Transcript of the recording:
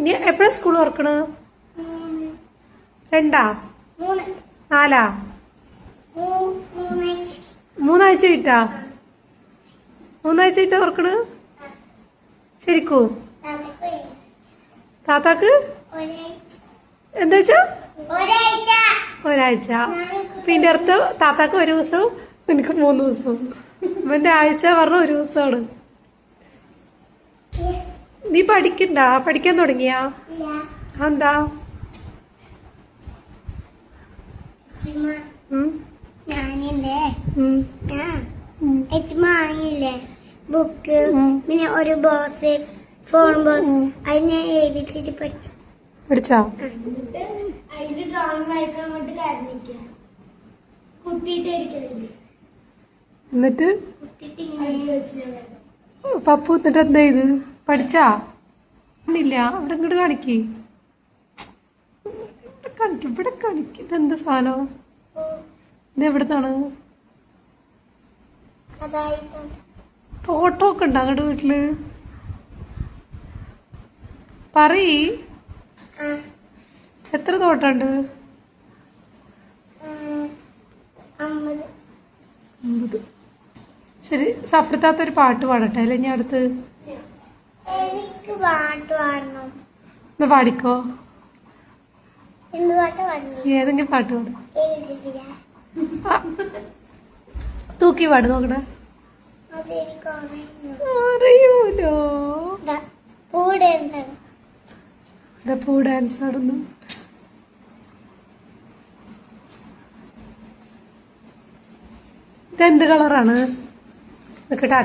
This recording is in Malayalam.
ഇനി എപ്പോഴാ സ്കൂൾ തുറക്കണ്? 2 4 3 ആഴ്ച കിട്ടാ? 3 ആഴ്ച കിട്ടാ തുറക്കണ്? ശരിക്കും താത്താക്ക് എന്താ വെച്ചാ 1 ആഴ്ച. പിന്നെ അടുത്ത് താത്താക്ക് 1 ദിവസവും എനിക്ക് 3 ദിവസവും. ഇവന്റെ ആഴ്ച പറഞ്ഞ 1 ദിവസമാണ്. നീ പഠിക്കാൻ തുടങ്ങിയാ? എന്താ വാങ്ങിയില്ലേ ബുക്ക്, പിന്നെ ഒരു ബോക്സ്, ഫോൺ ബോക്സ്, അതിനെ എഴുതിച്ചിട്ട് പഠിച്ചാ? അതില് ഡ്രോയിങ് വരയ്ക്കാൻ കൊണ്ട് കരഞ്ഞിരിക്കുക, കുത്തിയിട്ടായിരിക്കല്ലേ. എന്നിട്ട് കുത്തിയിട്ട് ഇങ്ങനെ പപ്പു എന്നിട്ട് എന്താ ഇത് പഠിച്ചാ? ഇല്ല, അവിടെ ഇങ്ങോട്ട് കാണിക്ക്. ഇവിടെ കാണിക്ക്. ഇതെന്താ സാധനം? ഇത് എവിടുന്നാണ്? തോട്ടമൊക്കെ ഉണ്ടോ അങ്ങോട്ട് വീട്ടില്? പറയ്, എത്ര തോട്ടമുണ്ട്? 50. ശരി, സഫ്രത്താത്ത ഒരു പാട്ട് പാടട്ടെ അല്ലെ? ഞാൻ അടുത്ത് എനിക്ക് പാട്ട് പാടണം. ഒന്ന് പാടിക്കോ. എന്ത് പാട്ട് പാടണം? ഏതെങ്കിലും പാട്ട് പാടും. തൂക്കി പാട് നോക്കട്ടെ. അറിയൂലോ. പൂ ഡാൻസ് ആടുന്നു. ഇതെന്ത് കളറാണ്?